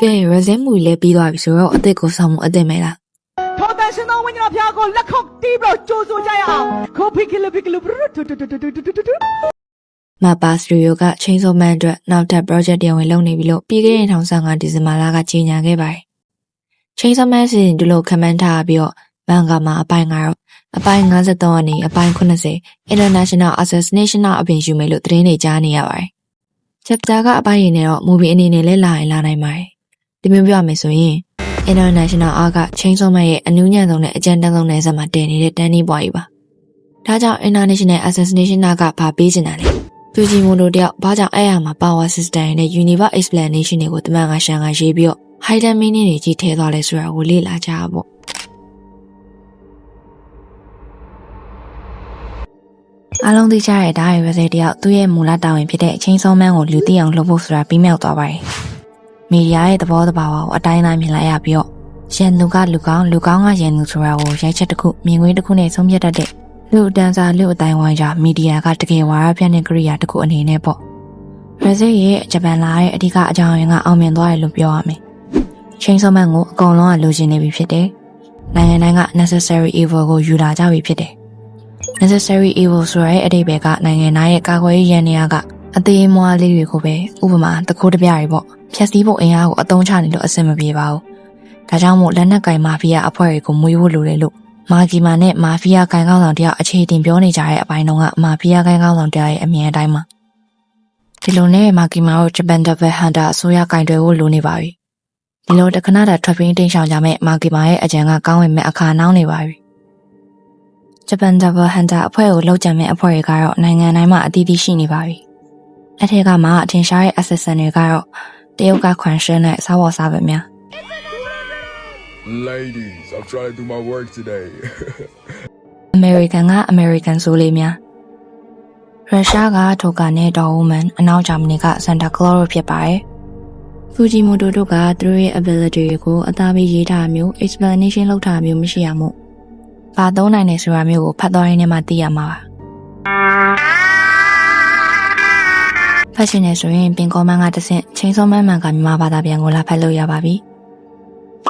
ကဲ resume မူလေးပြီးသွားပြီဆိုတော့အစ်စ်ကိုဆောင်မှုအစ်စ်မဲလားထောတန်ရှင်တော်ဝိညာဉ်တော်ဖျားကိုလက်ခုပ်တီးပြီးတော့ကြိုးဆိုကြရအောင်ခိုဖိကလဖိကလဘရတူတူတူတူတူတူမပါစတူဒီယိုက Chainsaw Man အတွက်နောက်ထပ် project တရားဝင်လုပ်နေပြီလို့ပြီးခဲ့တဲ့2015ဒီဇင်ဘာလကကြေညာခဲ့ပါတယ်။ Chainsaw Man စီစဉ်ဒီလိုခန့်မှန်းထားပြီးတော့မန်ဂါမှာအပိုင်း9အပိုင်း53ကနေအပိုင်း80 International Assassination အပြင်ယူမယ်လို့သတင်းတွေကြားနေရပါတယ်။ chapter ကအပိုင်းရင်းနဲ့တော့ movie အနေနဲ့လည်းလာနိုင်ပါတယ်။ဒီမျိုးပြောရမယ်ဆိုရင် International Arc က Chainsaw Man ရဲ့အနူးညံ့ဆုံးနဲ့အကြမ်းတမ်းဆုံးနယ်စပ်မှာတည်နေတဲ့တန်းနှီးပွားကြီးပါ။ဒါကြောင့် International Assassination ကဘာပေးချင်တာလဲ။သူကြီးမို့လို့တယောက်ဘာကြောင့်အဲ့ရမှာ power system နဲ့ universe explanation တွေကိုတမန်ကရှန်ကရေးပြီးတော့ hidden meaning တွေကြီးထည့်သွားလဲဆိုတာကိုလေ့လာကြရပေါ့။အားလုံးသိကြတဲ့ဒါရီပဲစေတယောက်သူ့ရဲ့မူလတာဝန်ဖြစ်တဲ့ Chainsaw Man ကိုလူသိအောင်လုပ်ဖို့ဆိုတာပြီးမြောက်သွားပါတယ်။မီဒီယာရဲ့သဘောတဘာဝကိုအတိုင်းအတာမြင်လိုက်ရပြီးတော့ရန်သူကလူကောင်းကရန်သူဆိုတာကိုရိုက်ချက်တစ်ခုမြင်ကွင်းတစ်ခုနဲ့ဆုံးဖြတ်တတ်တဲ့လူအတန်းစားလူအတိုင်းဝိုင်းကြမီဒီယာကတကယ်ဝါရပြတဲ့ကိရိယာတစ်ခုအနေနဲ့ပေါ့။ရဇေရဲ့ဂျပန်လာရဲ့အဓိကအကြောင်းရင်းကအောင်မြင်သွားတယ်လို့ပြောရမယ်။ Chainsaw Man ကိုအကုန်လုံးကလိုချင်နေပြီဖြစ်တယ်။နိုင်ငံတိုင်းက necessary evil ကိုယူလာကြပြီဖြစ်တယ်။ necessary evil ဆိုတဲ့အဓိပ္ပာယ်ကနိုင်ငံသားရဲ့ကာကွယ်ရေးရန်နေရကအသေးအမွှားလေးတွေကိုပဲဥပမာတခိုးတပြားတွေပေါ့ဖြက်စီးဖို့အင်အားကိုအသုံးချနေလို့အဆင်မပြေပါဘူး။ဒါကြောင့်မို့လက်နက်ကင်မာဖီးယားအဖွဲ့တွေကိုမွေးဖို့လိုတယ်လို့မာဂီမာနဲ့မာဖီးယားကိုင်ကောင်းဆောင်တယောက်အခြေတင်ပြောနေကြတဲ့အပိုင်းတုန်းကမာဖီးယားကိုင်ကောင်းဆောင်တယောက်ရဲ့အမြင်အတိုင်းမှာဒီလိုနဲ့မာဂီမာတို့ဂျပန်ဒဗယ်ဟန်တာအစိုးရကင်တွယ်ဖို့လိုနေပါပြီ။ဒီလိုတခဏတာထွက်ပြေးတင်းရှောင်ကြမဲ့မာဂီမာရဲ့အကြံကကောင်းဝင်မဲ့အခါနှောင်းနေပါပြီ။ဂျပန်ဒဗယ်ဟန်တာအဖွဲ့ကိုလောက်ကြံမဲ့အဖွဲ့တွေကတော့နိုင်ငံတိုင်းမှာအသီးသီးရှိနေပါပြီ။အထက်ကမှအထင်ရှားတဲ့ assassin တွေကတော့တရုတ်ကခွန်ရှင်းနဲ့စားပေါ်စားပဲများLadies, I've tried to do my work today. American က American ဆိုလေးများရုရှားကထိုကာနဲ့ဒေါ်ဝူမန်အနောက်ဂျာမနီက Santa Claus ဖြစ်ပါတယ်ဖူဂျီမိုတိုတို့ကသူတို့ရဲ့ ability တွေကိုအသားပေးရေးထားမျိုး explanation လုပ်ထားမျိုးမရှိရမို့ဘာသုံးနိုင်နေဆိုတာမျိုးကိုဖတ်သွားရင်းနဲ့မှသိရမှာပါဖတ်ရှင်နေဆိုရင်ပင်ကောမန်ကတဆင့်ချင်းစောမန်မှန်ကမြန်မာဘာသာပြန်ကိုလာဖတ်လို့ရပါပြီ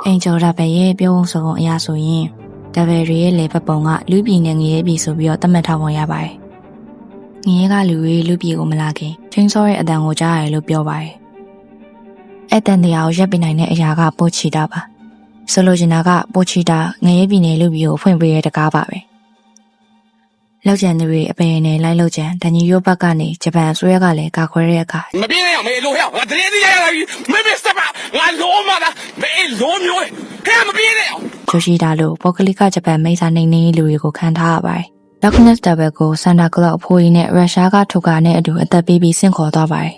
အင်ဂျော်ဒါဘယ်ရဲ့ပြောဖို့ဆိုအရာဆိုရင်ဒါဘယ်ရဲ့လေပတ်ပုံကလူပြည်နဲ့ငရဲပြည်ဆိုပြီးတော့သတ်မှတ်ထားပုံရပါတယ်။ငရဲကလူတွေလူပြည်ကိုမလာခင်ချင်းစောရဲ့အတန်ကိုကြားရတယ်လို့ပြောပါတယ်။အဲ့တန်တရားကိုရပ်ပြနိုင်တဲ့အရာကပိုချီတာပါ။ဆိုလိုချင်တာကပိုချီတာငရဲပြည်နဲ့လူပြည်ကိုဖွင့်ပေးတဲ့တကားပါပဲ။လောက်ကျန်သူတွေအပင်နဲ့လိုက်လောက်ကျန်ဒန်နီယိုဘက်ကနေဂျပန်အစိုးရကလည်းကာခွဲတဲ့အခါမပြင်းရအောင်မေလိုရအောင်ငါတရေသေးရလာပြီမေစပါငါလုံးမလားမေလုံးမျိုးဟဲ့မပြင်းရအောင်ဂျိုရှိတာလို့ပုဂ္ဂလိကဂျပန်မိတ်ဆာနေနေလူတွေကိုခံထားရပါတယ်။ Darkness Double ကို Santa Claus အဖိုးကြီးနဲ့ရုရှားကထိုကာနဲ့အတူအသက်ပေးပြီးဆင့်ခေါ်သွားပါတယ်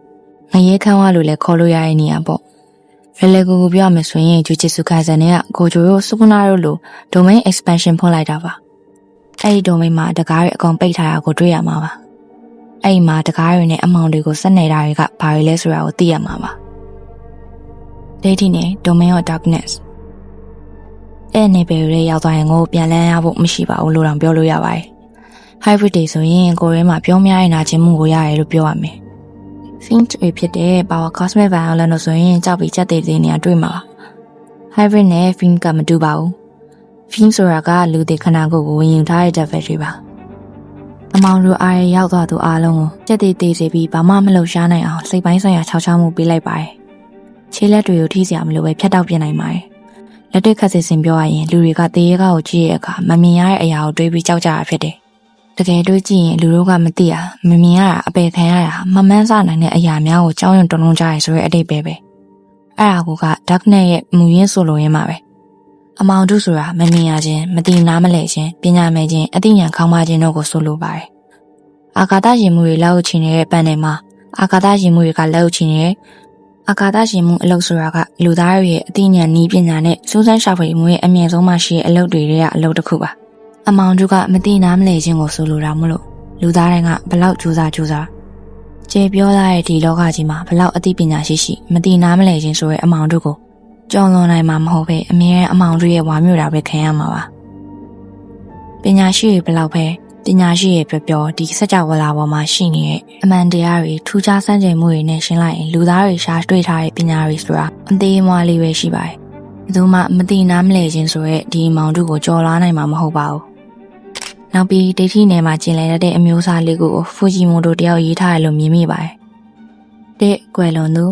။ငရဲခန်းဝါလို့လည်းခေါ်လို့ရတဲ့နေရာပေါ့။ရလေကူပြောရမယ်ဆိုရင်ဂျူဂျစ်စုခိုင်ဆန်နဲ့ကိုဂျိုရိုစုကနာတို့လို domain expansion ဖွင့်လိုက်တာပါ။အဲ့ဒီ domain မှာတကားတွေအကောင်ပိတ်ထားတာကိုတွေ့ရမှာပါ။အဲ့ဒီမှာတကားတွေနဲ့အမောင်တွေကိုဆက်နေတာတွေကဘာတွေလဲဆိုတာကိုသိရမှာပါ။ဒေးတီနဲ့ domain of darknessအဲ့နေပေရဲရောက်သွားရင်ကိုပြန်လန်းရဖို့မရှိပါဘူးလို့တောင်ပြောလို့ရပါတယ်။ hybrid တွေဆိုရင်ကိုရဲမှာပြောများရနာချင်းမှုကိုရတယ်လို့ပြောရမယ်။ Fiend တွေဖြစ်တဲ့ Power Cosmic Violence လို့ဆိုရင်ကြောက်ပြီးချက်သေးသေးနေရတွေ့မှာပါ။ hybrid နဲ့ Fiend ကမတူပါဘူး။ Fiend ဆိုတာကလူတွေခန္ဓာကိုယ်ကိုဝင်ယူထားတဲ့ devil တွေပါ။အမောင်လူအားရရောက်သွားသူအားလုံးကိုချက်သေးသေးစေပြီးဘာမှမလုပ်ရှားနိုင်အောင်စိတ်ပိုင်းဆိုင်ရာခြောက်ခြားမှုပေးလိုက်ပါတယ်။ခြေလက်တွေကိုထိစရာမလိုပဲဖြတ်တောက်ပြနိုင်ပါတယ်။လက်တွေ့ခက်စစ်စင်ပြောရရင်လူတွေကတေးရဲကားကိုကြည့်ရတဲ့အခါမမြင်ရတဲ့အရာကိုတွေးပြီးကြောက်ကြတာဖြစ်တယ်။တကယ်တွေးကြည့်ရင်လူတို့ကမသိရမမြင်ရတာအပယ်ခံရတာမမှန်းဆနိုင်တဲ့အရာများကိုကြောက်ရွံ့တုန်လှုပ်ကြရဲဆိုတဲ့အတိတ်ပဲ။အဲ့ဒါက Darknet ရဲ့မူရင်းဆိုလိုရင်းပါပဲ။အမောင်တုဆိုတာမမြင်ရခြင်းမသိနားမလဲခြင်းပညာမဲ့ခြင်းအသိဉာဏ်ခေါင်းပါခြင်းတို့ကိုဆိုလိုပါတယ်။အာကာသရှင်မှုတွေလက်အုပ်ချင်နေတဲ့ပန်းတွေမှာအာကာသရှင်မှုတွေကလက်အုပ်ချင်နေတဲ့အာကာသရှင်မှုအလုပ်ဆိုတာကလူသားတွေရဲ့အသိဉာဏ်နည်းပညာနဲ့စူးစမ်းရှာဖွေမှုရဲ့အမြင့်ဆုံးမှရှိတဲ့အလုပ်တွေကအလုပ်တစ်ခုပါအမောင်တို့ကမသိနားမလဲခြင်းကိုဆိုလိုတာမို့လို့လူသားတိုင်းကဘလောက်ကြိုးစားကျေပြောလာတဲ့ဒီလောကကြီးမှာဘလောက်အသိပညာရှိမသိနားမလဲခြင်းဆိုတဲ့အမောင်တို့ကိုကြော်လွန်နိုင်မှာမဟုတ်ပဲအမြဲအမောင်တို့ရဲ့ဝါမျိုးတာပဲခံရမှာပါပညာရှိတွေဘလောက်ပဲ ပညာရှိရဲ့ပြောဒီစကြဝဠာပေါ်မှာရှိနေတဲ့အမှန်တရားတွေထူးခြားစမ်းကြယ်မှုတွေနဲ့ရှင်းလိုက်ရင်လူသားတွေရှားတွေ့ထားတဲ့ပညာတွေဆိုတာအသေးအမွှားလေးပဲရှိပါတယ်။ဘယ်သူမှမသိနားမလည်ခြင်းဆိုရဲဒီအမောင်တို့ကိုကြော်လာနိုင်မှာမဟုတ်ပါဘူး။နောက်ပြီးဒိဋ္ဌိနယ်မှာကျင်လည်တဲ့အမျိုးအစားလေးကိုဖူဂျီမိုတိုတယောက်ရေးထားတယ်လို့မြင်မိပါတယ်။တဲ့ကွယ်လွန်သူ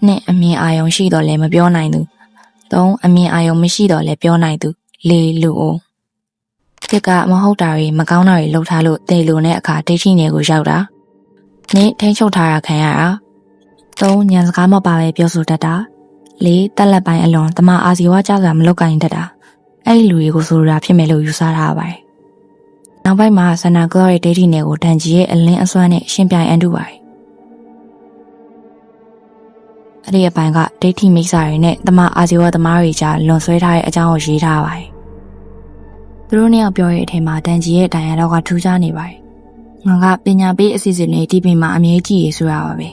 နှစ်အမြင်အာရုံရှိတော့လည်းမပြောနိုင်သူသုံးအမြင်အာရုံမရှိတော့လည်းပြောနိုင်သူလေးလူအိုတစ်ကမဟုတ်တာတွေမကောင်းတာတွေလှုပ်ထားလို့တေလိုနဲ့အခါဒိဋ္ဌိနယ်ကိုရောက်တာနှစ်ထိန်းချုပ်ထားတာခံရတာသုံးညံစကားမပါပဲပြောဆိုတတ်တာလေးတက်လက်ပိုင်းအလွန်တမအာဇီဝကြောက်စရာမလုပ်ကိုင်တတ်တာအဲ့ဒီလူတွေကိုဆိုလိုတာဖြစ်မယ်လို့ယူဆထားပါတယ်နောက်ပိုင်းမှာဆန္ဒကလောရဲ့ဒိဋ္ဌိနယ်ကိုတန်ကြီးရဲ့အလင်းအစွမ်းနဲ့ရှင်းပြအန်တူပါတယ်အဲ့ဒီအပိုင်းကဒိဋ္ဌိမိစ္ဆာတွေနဲ့တမအာဇီဝသမားတွေကြားလွန်ဆွဲထားတဲ့အကြောင်းကိုရေးထားပါတယ်သူတို့နှစ်ယောက်ပြောတဲ့အထက်မှာတန်ကြီးရဲ့တိုင်ရတော့ကထူးခြားနေပါတယ်ငါကပညာပေးအစီအစဉ်တွေဒီပင်မှာအမြဲကြည့်ရဆိုတာပါပဲ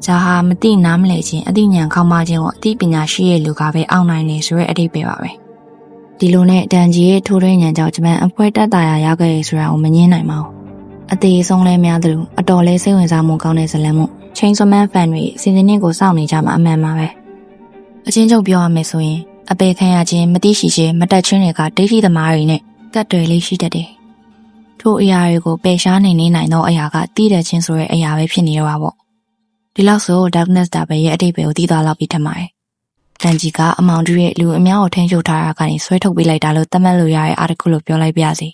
ဇာဟာမသိနားမလဲခြင်းအသိဉာဏ်ခေါင်းမခြင်းကိုအသိပညာရှိရဲ့လူကပဲအောင်းနိုင်နေဆိုတဲ့အဓိပ္ပာယ်ပါပဲဒီလိုနဲ့တန်ကြီးရဲ့ထိုးထွင်းဉာဏ်ကြောင့်ဂျပန်အဖွဲ့တက်တာရရောက်ခဲ့ရဆိုတာကိုမငြင်းနိုင်ပါဘူးအသေးဆုံးလဲများသလိုအတော်လေးစိတ်ဝင်စားမှုကောင်းတဲ့ဇာတ်လမ်းမှုချင်းစမန်ဖန်တွေစီစဉ်နစ်ကိုစောင့်နေကြမှာအမှန်ပါပဲအချင်းချုပ်ပြောရမယ်ဆိုရင်အပေခံရခြင်းမသိရှိခြင်းမတက်ချင်းတွေကဒိဋ္ဌိသမားတွေနဲ့ကတ်တွေလေးရှိတတ်တယ်ထို့အရာတွေကိုပယ်ရှားနိုင်သောအရာကသိတဲ့ချင်းဆိုတဲ့အရာပဲဖြစ်နေတော့ပါပေါ့ဒီလောက်ဆို darkness တာပဲရဲ့အတိတ်ပဲကိုသိသွားလောက်ပြီးထင်ပါတယ်တန်ကြီးကအမောင်တို့ရဲ့လူအများကိုထိန်းချုပ်ထားတာကနေဆွဲထုတ်ပေးလိုက်တာလို့သတ်မှတ်လို့ရတဲ့အားတစ်ခုလို့ပြောလိုက်ပါရစေ